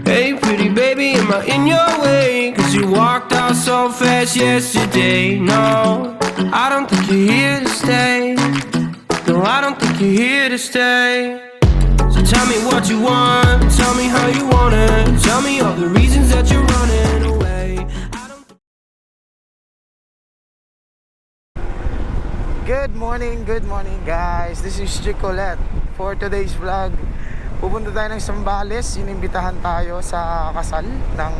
Hey pretty baby, am I in your way? Cause you walked out so fast yesterday. No, I don't think you're here to stay. No, I don't think you're here to stay. So tell me what you want, tell me how you want it. Tell me all the reasons that you're running away. Good morning guys. This is Chicolet. For today's vlog, pupunta tayo ng Zambales. Inimbitahan tayo sa kasal ng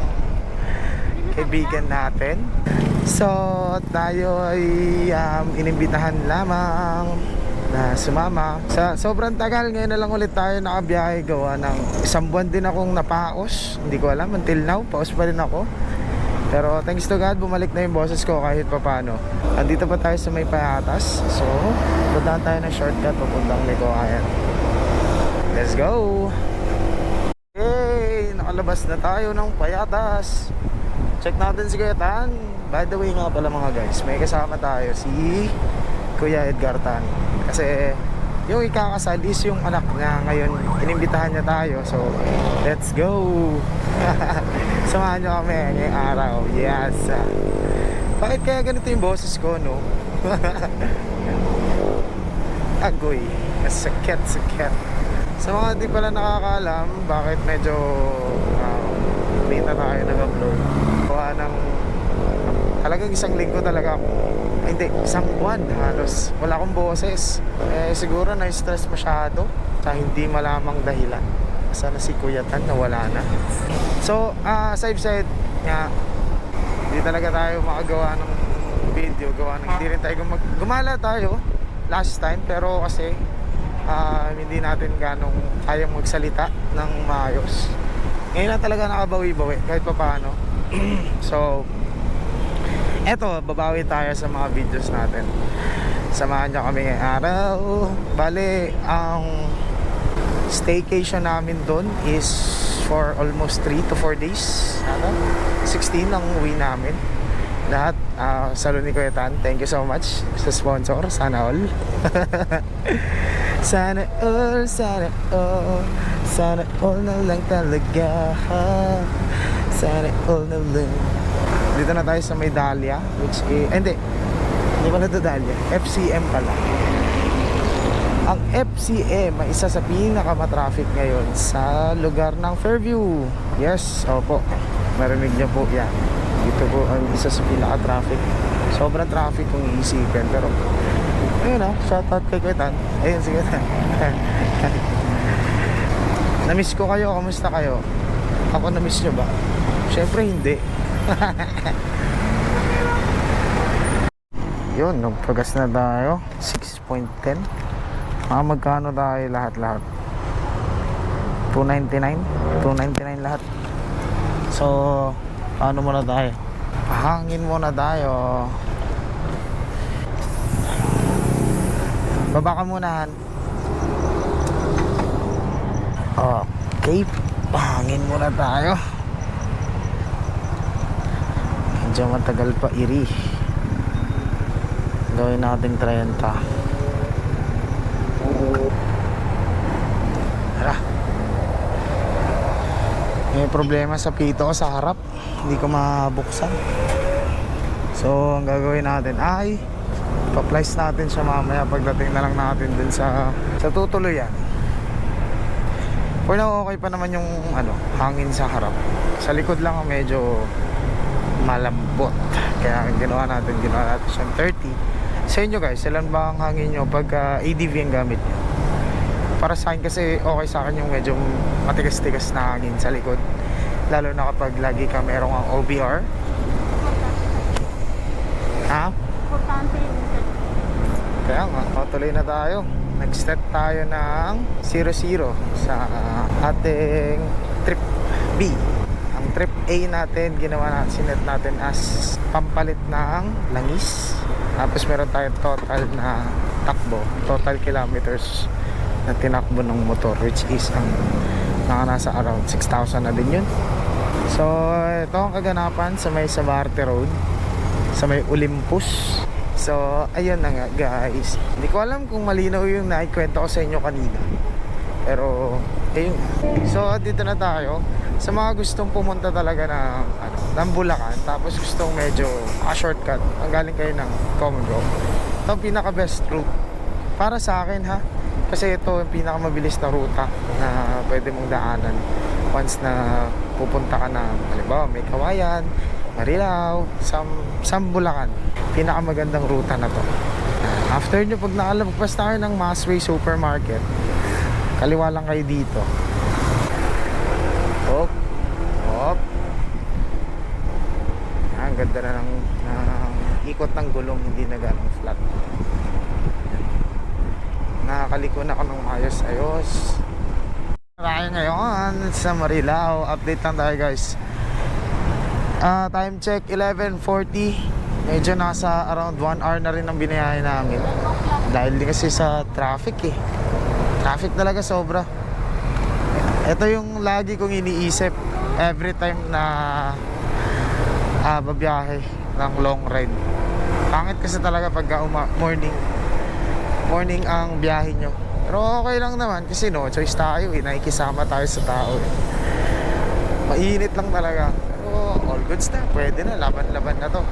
kaibigan natin. So tayo ay inimbitahan lamang na sumama. Sa sobrang tagal, ngayon na lang ulit tayo nakabiyahe. Gawa ng isang buwan din akong napaos. Hindi ko alam, until now, paos pa rin ako. Pero thanks to God, bumalik na yung boses ko kahit papano. Andito pa tayo sa may Payatas. So, dadaan tayo ng shortcut papuntang Licoayan. Let's go! Yay! Nakalabas na tayo ng Payatas. Check natin si Kuya Tan. By the way nga pala mga guys, may kasama tayo si Kuya Edgar Tan. Kasi yung ikakasal is yung anak niya. Ngayon, inimbitahan niya tayo. So, let's go! Samahan nyo kami ngayong araw. Yes! Bakit kaya ganito yung boses ko, no? Agoy. Sakit. Sa mga di pala nakakaalam, bakit medyo late na tayo nag-upload. Kuha ng talagang isang linggo talaga ako. Ay, hindi, isang buwan halos. Wala akong boses. Siguro na-stress masyado sa hindi malamang dahilan. Sana si Kuya Tan nawala na. So, side nga, hindi talaga tayo makagawa ng video. Hindi rin tayo gumala tayo last time. Pero kasi hindi natin ganong kayang magsalita ng maayos. Ngayon na talaga nakabawi-bawi kahit pa paano. So, eto, babawi tayo sa mga videos natin. Samahan nyo kami ngayong araw. Bale, ang staycation namin doon is for almost 3 to 4 days. 16 ang uwi namin. Lahat salon ni Kuya Tan. Thank you so much sa sponsor. Sana all. Sana all. Sana all na lang talaga. Sana all na lang. Dito na tayo sa may Dahlia, which is, hindi pala ito Dahlia, FCM pala. Ang FCM ay isa sa pinakamatraffic ngayon sa lugar ng Fairview. Yes, opo, marinig niyo po yan. Dito po ang isa sa pinaka-traffic. Sobrang traffic kung iisipin. Pero ayun shoutout kay Kuya Tan. Ayun, sige na. Namiss ko kayo, kamusta kayo? Ako namiss nyo ba? Syempre hindi. Yun, nagpagas na tayo 6.10. Magkano tayo lahat 299 lahat. So ano muna tayo, hangin muna tayo. Baba ka muna, Han. Okay, hangin muna tayo. Medyo matagal pa iri. Gawin natin 30. Tara. May problema sa pito ko sa harap. Hindi ko mabuksan. So ang gagawin natin ay pa-plies natin siya mamaya pagdating na lang natin dun sa tutuloyan. For now okay pa naman yung hangin sa harap. Sa likod lang medyo malambot. Kaya ginawa natin siyang 30. Sa inyo guys, ilan ba ang hangin nyo pag ADV ang gamit nyo? Para sa akin kasi okay sa akin yung medyo matigas-tigas na hangin sa likod. Lalo na kapag lagi ka merong ang OBR. Importante yung kaya nga, tuloy na tayo. Nag-start tayo ng 0-0 sa ating trip B. Ang trip A natin, sinet natin as pampalit ng langis. Tapos meron tayo total na takbo, total kilometers na tinakbo ng motor, which is ang nasa around 6,000 na din yun. So ito ang kaganapan sa may Sabarte Road, sa may Olympus. So ayun na nga guys, hindi ko alam kung malinaw yung naikwento ko sa inyo kanina, pero Ayun. So, dito na tayo. Sa mga gustong pumunta talaga ng Bulacan, tapos gustong medyo shortcut, ang galing kayo ng Comogo, ito ang pinaka-best route para sa akin, ha. Kasi ito ang pinaka-mabilis na ruta na pwede mong daanan once na pupunta ka na, halimbawa may Kawayan, Marilao, Sam Bulacan. Pinaka-magandang ruta na to. After nyo, pag nakalagpas tayo ng Masway Supermarket, kaliwa lang kayo dito. Hop. Hop. Ang ganda na ng ikot ng gulong, hindi na ganong flat. Nakakaliko na ako ng ayos-ayos. Tayo ngayon sa Marilao. Update lang tayo, guys. Time check 11:40. Medyo nasa around 1 hour na rin ang binayahe namin. Dahil din kasi sa traffic eh. Traffic talaga sobra. Ito yung lagi kong iniisip every time na babiyahe ng long ride. Pangit kasi talaga pagka morning ang biyahe nyo. Pero okay lang naman kasi no choice tayo eh. Nakikisama tayo sa tao eh. Mainit lang talaga. Pero all goods na. Pwede na. Laban-laban na to.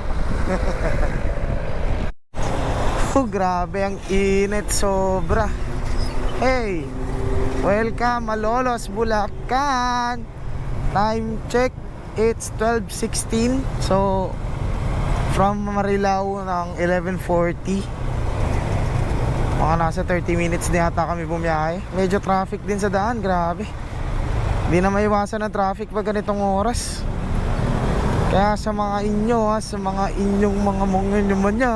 Oh, grabe ang init. Sobra. Hey! Welcome, Malolos, Bulacan. Time check, it's 12:16. So, from Marilao ng 11:40. Mga nasa 30 minutes din yata kami bumiyahe. Medyo traffic din sa daan, grabe. Hindi na maiwasan ang traffic pag ganitong oras. Kaya sa mga inyo, sa mga inyong mga monganya.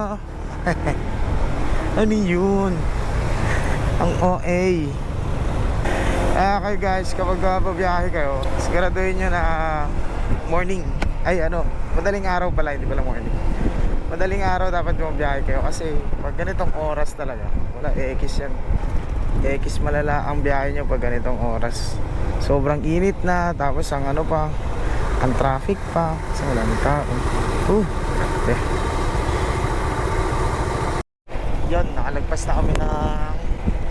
Ano yun? Ang OA. Okay guys, kapag babiyahe kayo, siguraduhin nyo na morning. Madaling araw pala, hindi pala morning. Madaling araw dapat bumiyahe kayo kasi pag ganitong oras talaga, wala, ekis yan. Ekis malala ang biyahe nyo pag ganitong oras. Sobrang init na, tapos ang ang traffic pa, kasi wala ng tao. Grabe. Yun, nakalagpas na kami ng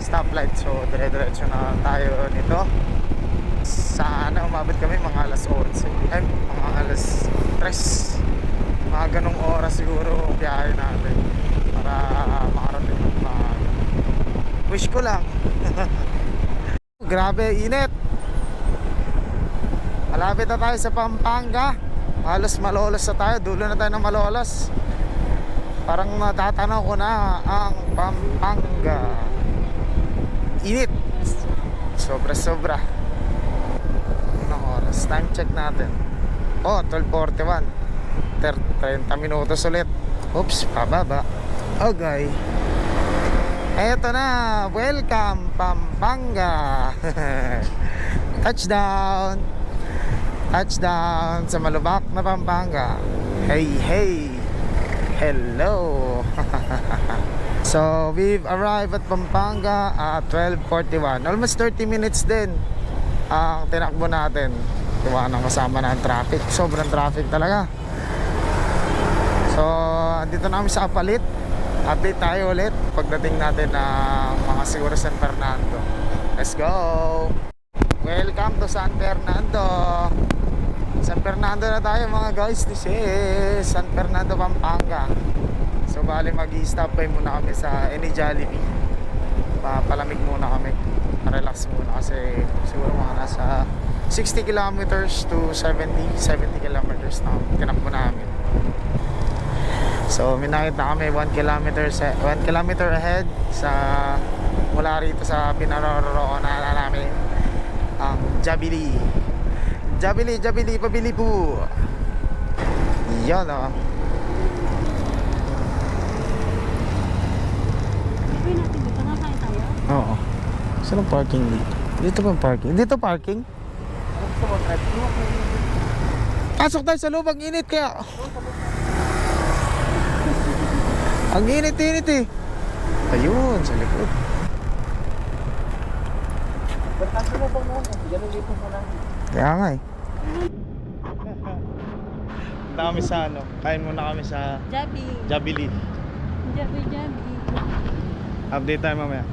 stoplight, so dire-diretso na tayo nito. Sana umabot kami mga alas 11 mga alas 3, mga ganong oras siguro biyahe natin para makarating ng maaga. Wish ko lang. Grabe init. Malapit na tayo sa Pampanga. Halos Malolos na tayo, dulo na tayo ng Malolos. Parang natatanaw ko na ang Pampanga. Init. Sobra. Anong oras? Time check natin. 12:41. 30 minutos ulit. Oops, pababa. Okay. Eto na. Welcome, Pampanga. Touchdown. Touchdown sa Malubak na Pampanga. Hey. Hello. So, we've arrived at Pampanga at 12:41. Almost 30 minutes din ang tinakbo natin. Diba nang kasama na ang traffic. Sobrang traffic talaga. So, dito na kami sa Kapalit. Update tayo ulit pagdating natin ng mga siguro San Fernando. Let's go! Welcome to San Fernando. San Fernando na tayo mga guys. This is San Fernando, Pampanga. So bali mag-i-stop by muna kami sa any Jollibee. Papalamig muna kami. Relax muna kasi siguro mga nasa 60 kilometers to 70 kilometers na tinakbo namin. So minahit na kami 1 kilometer ahead sa mula rito sa pinaroroonan namin ang Jollibee. Pabili po. Yan o. Gawin natin dito. Nakakain tayo? Oo. Saan ang parking dito? Dito ba ang parking? Dito parking? Pasok tayo sa loob. Ang init kaya. Ang init eh. Ayun, sa likod. Kaya nga eh. Punta kami sa kain muna kami sa Jollibee. Jabi. Update tayo mamaya.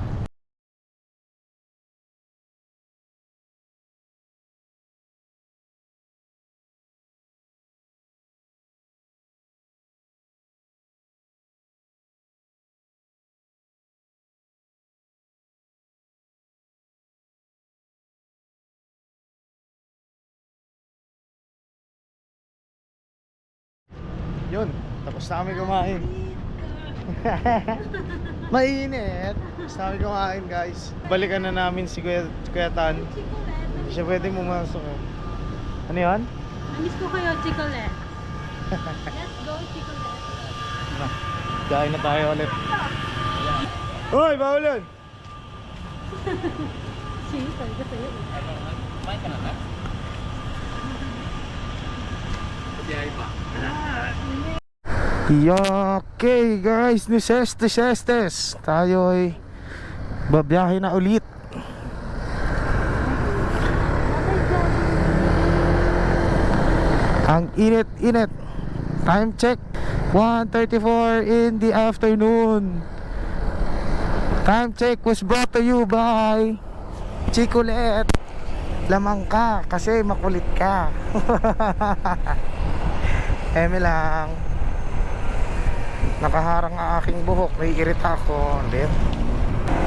Yun, tapos na kami kumain. Mainit. Tapos na kami kumain, guys. Balikan na namin si Kuya Tan. Hindi siya pwede pumasok eh. Ano yan? Namiss ko kayo, Chicolet. Let's go, Chicolet. Kain na tayo ulit. Hoy, bawal yun! Sige, talaga sa'yo. Okay guys, Nisestes tayo ay babiyahe na ulit. Ang init. Time check 1:34 in the afternoon. Time check was brought to you by Chicolet. Lamang ka kasi makulit ka. Eme lang. Nakaharang ang aking buhok, naiirita ako.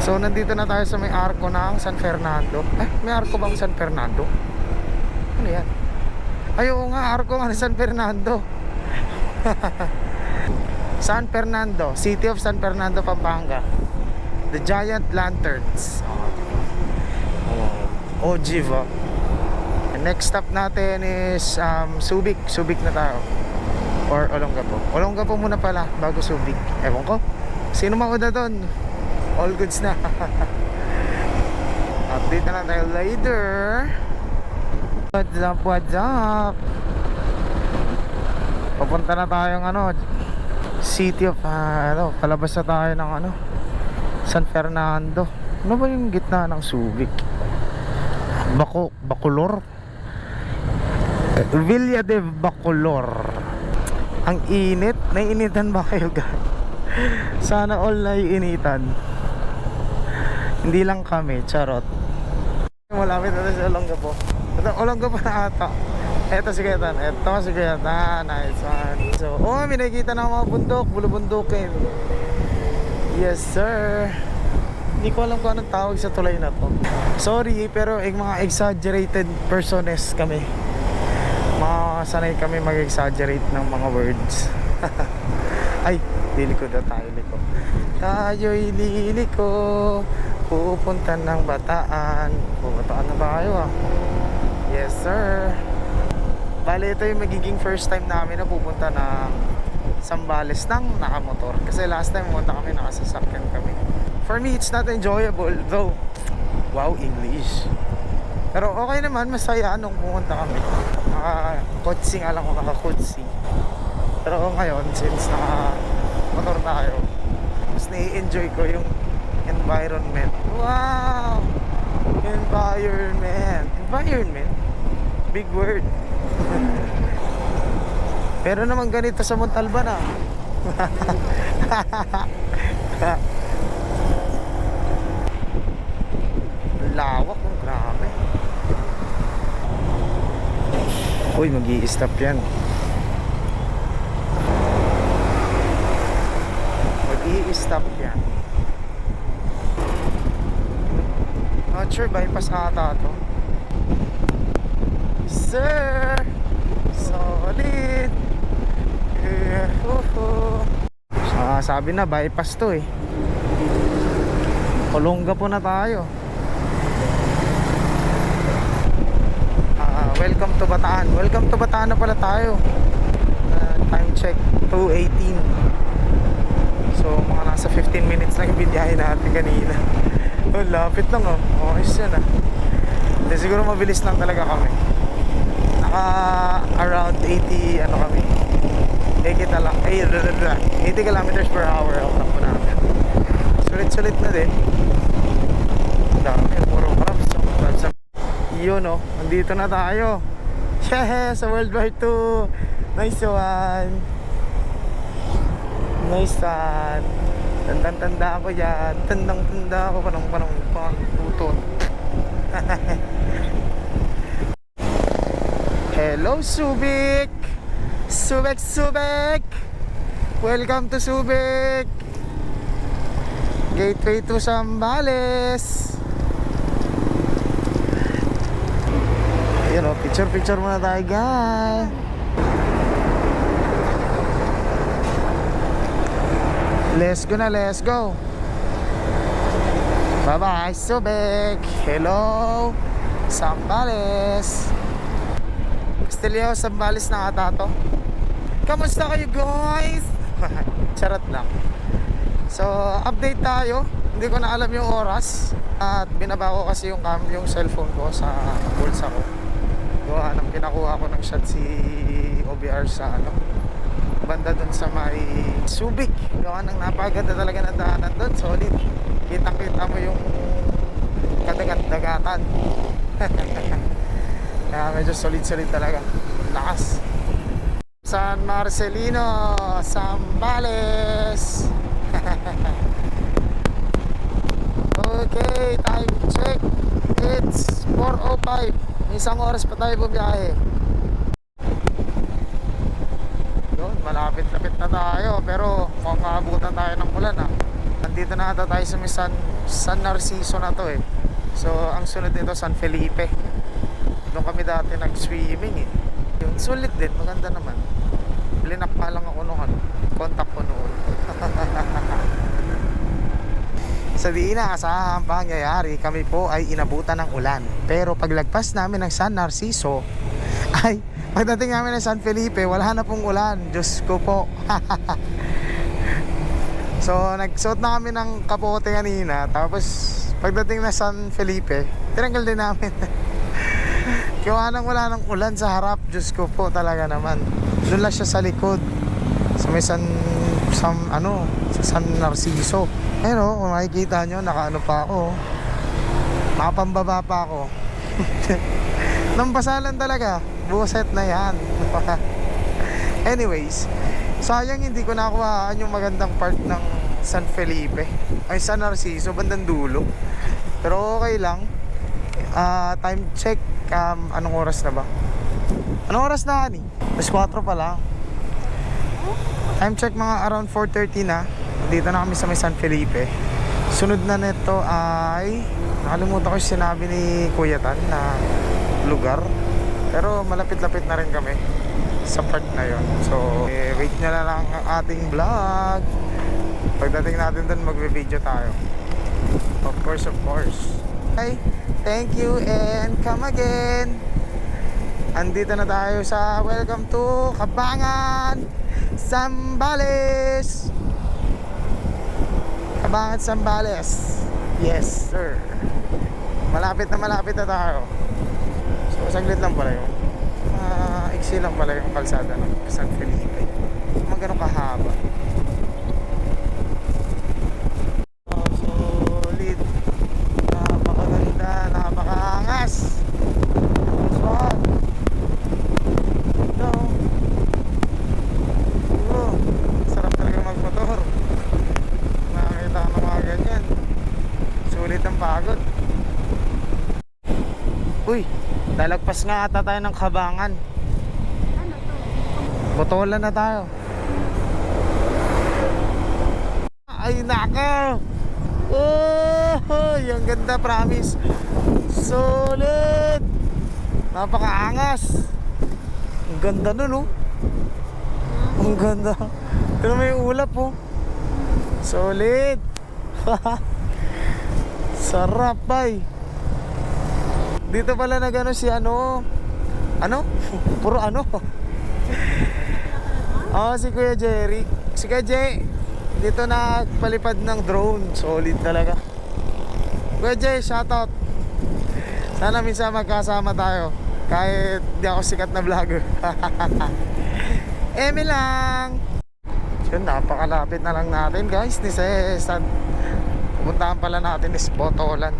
So nandito na tayo sa may arko ng San Fernando. May arko bang San Fernando? Ano yan? Ay, oo nga, arko nga ng San Fernando. San Fernando, City of San Fernando, Pampanga. The Giant Lanterns. Ojiva. Next stop natin is Subic. Subic na tayo. Or Olongapo. Olongapo muna pala bago Subic. Ewan ko. Sino mauna doon? All goods na. Update na lang tayo later. What's up? Papunta na tayong City of palabas na tayo ng San Fernando. Ano ba yung gitna ng Subic? Bacolor? Villa de Bacolor. Ang init. Naiinitan ba kayo guys? Sana all naiinitan. Hindi lang kami, charot. Malapit na sa Olongapo. Ito, Olongapo na ata. Ito si Gayetan. Ito si Gayetan. Nice one. So, may nakikita na mga bundok. Bulubundukin. Yes sir. Hindi ko alam kung anong tawag sa tulay na to. Sorry, pero mga exaggerated persones kami. Sanay kami mag-exaggerate ng mga words. Ay, liliko na tayo, liko. Tayo'y liliko, pupunta ng Bataan. Bataan na ba kayo Yes sir. Bale, ito yung magiging first time namin na pupunta ng Zambales ng nakamotor. Kasi last time pumunta kami, nakasasakyan kami. For me, it's not enjoyable though. Wow, English. Pero okay naman, masaya nung pumunta kami. Nakakotsi nga lang kung nakakotsi. Pero ngayon, since naka-motor tayo, mas nai-enjoy ko yung environment. Wow! Environment. Environment? Big word. Pero naman ganito sa Montalban lawak, grabe. Uy, mag-i-stop yan. Mag-i-stop yan. Not sure, bypass ata to. Sir! Solid! Sabi na, bypass to eh. Olongapo na tayo. Welcome to Bataan. Welcome to Bataan na pala tayo. Time check 2:18. So mga nasa 15 minutes lang yung biyahe natin kanina. Lapit lang ayos yan Then, siguro mabilis lang talaga kami. Around 80 kami. 80 kilometers per hour ang takbo natin. Sulit-sulit na din. Dami, puro crabs. Yun nandito na tayo. Yeah, sa World War II. Nice one. Nice one. Tandang-tanda ako yan. Tandang-tanda ako. Panong tutot. Hello Subic. Subic. Welcome to Subic. Gateway to Zambales. Ayan picture muna tayo guys. Let's go na, let's go. Bye-bye, Subic. Hello, Zambales. Castillo, Zambales na ata to. Kamusta kayo, guys? Charot lang. So, update tayo. Hindi ko na alam yung oras. At binaba ko kasi yung cellphone ko sa bulsa ko. Gawa ng pinakuha ko ng shot si OBR sa banda dun sa may Subic. Gawa ng napaganda talaga ng daanan dun. Solid. Kitang-kita mo yung kadagat-dagatan. Kaya medyo solid-solid talaga. Lakas. San Marcelino, Zambales. Okay, time check. It's 4:05. Isang oras pa tayo bumiyahe. Doon, malapit-lapit na tayo. Pero kung maabutan tayo ng ulan nandito na ata tayo sa may San Narciso na to eh. So ang sunod nito San Felipe. Doon kami dati nag-swimming eh. Yung sulit din, maganda naman. Linak pa lang ako noon. Contact ko noon. Sa di inaasahang pangyayari, kami po ay inabutan ng ulan. Pero paglagpas namin ng San Narciso, ay pagdating namin ng San Felipe, wala na pong ulan. Diyos ko po. So nagsuot na kami ng kapote kanina. Tapos pagdating na San Felipe, tinanggal din namin. Gawa nang wala ng ulan sa harap. Diyos ko po talaga naman. Doon lang siya sa likod. Sa may sa San Narciso. Pero kung makikita nyo, nakaano pa ako. Nakapambaba pa ako. Nambasalan talaga. Buset na yan. Anyways, sayang hindi ko nakuhaan yung magandang part ng San Felipe. Ay, San Narciso, bandang dulo. Pero okay lang. Time check. Anong oras na ba? Anong oras na, Ani? Mas 4 pa lang. Time check mga around 4:30 na. Dito na kami sa may San Felipe. Sunod na nito ay nakalimutan ko yung sinabi ni Kuya Tan na lugar. Pero malapit-lapit na rin kami sa part na yon. So wait nyo na lang ang ating vlog. Pagdating natin dun magbe-video tayo. Of course. Okay, thank you and come again. Andito na tayo sa welcome to Cabangan, Zambales. Cabangan, Zambales. Yes sir. Malapit na tayo. So saglit lang pala yung iksi lang pala yung kalsada ng San Felipe. Magano kahaba. Solid. Napakaganda, napakaangas. Swag. Sarap talaga magmotor. Nakakita ko ng mga ganyan. Sulit ang pagod. Uy, lalagpas nga ata tayo ng Cabangan. Ano to? Botolan na tayo. Ay nako. Oh, yung ganda, promise. Solid. Napakaangas. Ang ganda nun, oh. Ang ganda. Pero may ulap, oh. Solid. Sarap, bay. Dito pala nagano si ano? Puro ano? Si Kuya Jerry. Si Kuya Jay. Dito nagpalipad ng drone. Solid talaga. Kuya Jay, shoutout. Sana minsan magkasama tayo. Kahit di ako sikat na vlogger. Eme lang. Yun, napakalapit na lang natin guys. Ni Cesar. Pupuntahan pala natin is Botolan.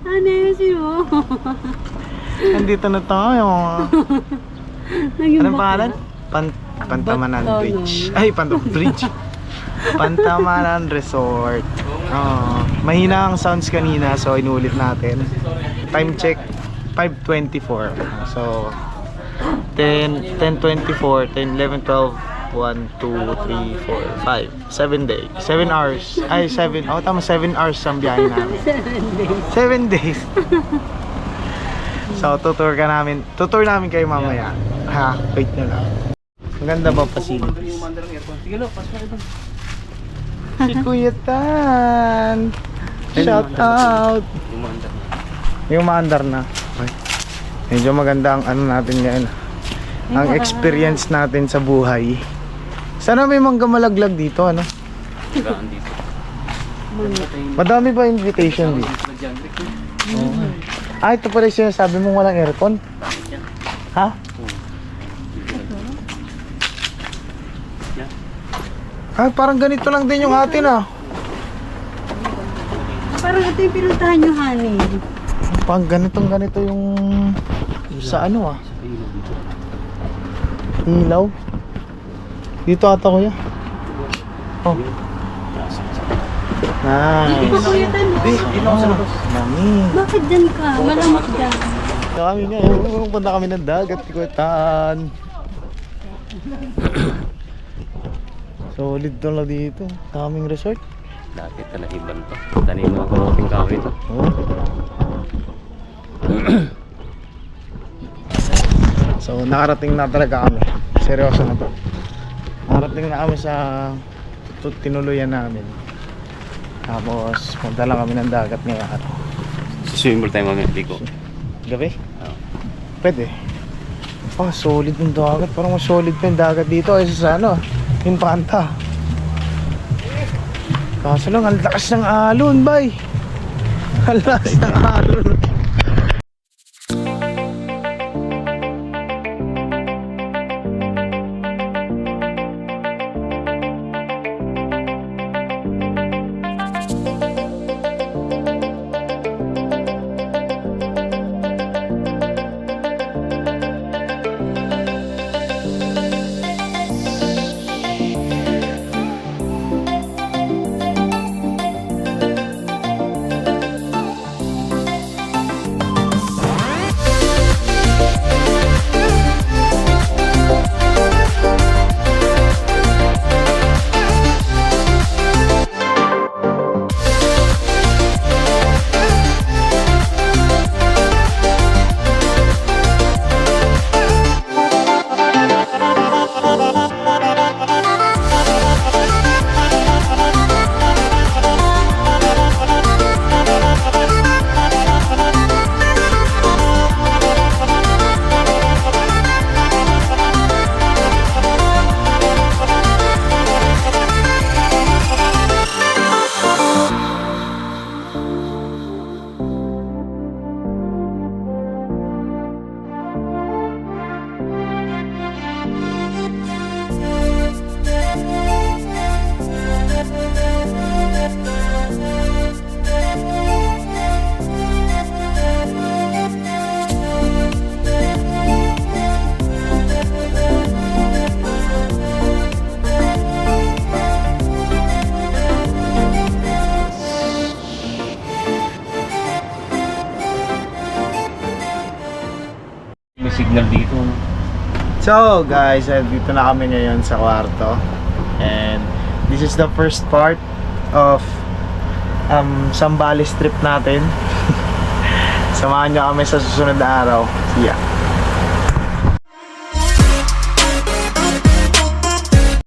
Ano yun mo? Nandito na tayo. Anong pangalan? Pantamanan Botolan. Bridge. Ay, Bridge. Pantamanan Resort. Mahina ang sounds kanina, so inulit natin. Time check 5:24. So 10:24, 10, 11, 12, 1, 2, 3, 4, 5, 7 days, 7 hours. Ay, 7. Oh, tama, 7 hours ang biyahe namin. 7 days. So tutur namin kayo mamaya. Ha, wait na lang. Maganda ba facilities? Sige lo, pas mo ito. Si Kuya Tan! Shout out! Yung maandar na. Okay. Medyo maganda ang ano natin ngayon. Ang experience natin sa buhay. Sana may mangga malaglag dito, ano? Gaan dito. Madami ba invitation dito? Ah, ito pala yung sinasabi mong walang aircon? Ha? Ah, parang ganito lang din yung atin ah. Parang ito yung pinuntahan nyo, honey. Parang ganito yung sa ano ah. Ilaw. Dito ata kuya. Oh. Nice. Kuya Tan, Mami. bakit dyan ka? Malamok dyan. Kami ngayon, punta kami ng dagat, Kuwetan. Solid to lang dito. Daming resort. Dati talahiban to. Tanim mo ako ng kahoy to. Oh. So, nakarating na talaga kami. Seryoso na to. Nakarating na kami sa tinuluyan namin. Tapos, punta lang kami ng dagat ngayong araw. Swimming pool tayo mamaya, Liko. Gabi? Oo. Pwede. Ah, solid yung dagat. Parang mas solid pa yung dagat dito kaysa sa ano, Infanta. Kaso lang, ang lakas ng alon, bay. Ang lakas ng alon. May signal dito. So guys, dito na kami ngayon sa kwarto. And this is the first part of Zambales trip natin. Samahan nyo kami sa susunod na araw. See ya.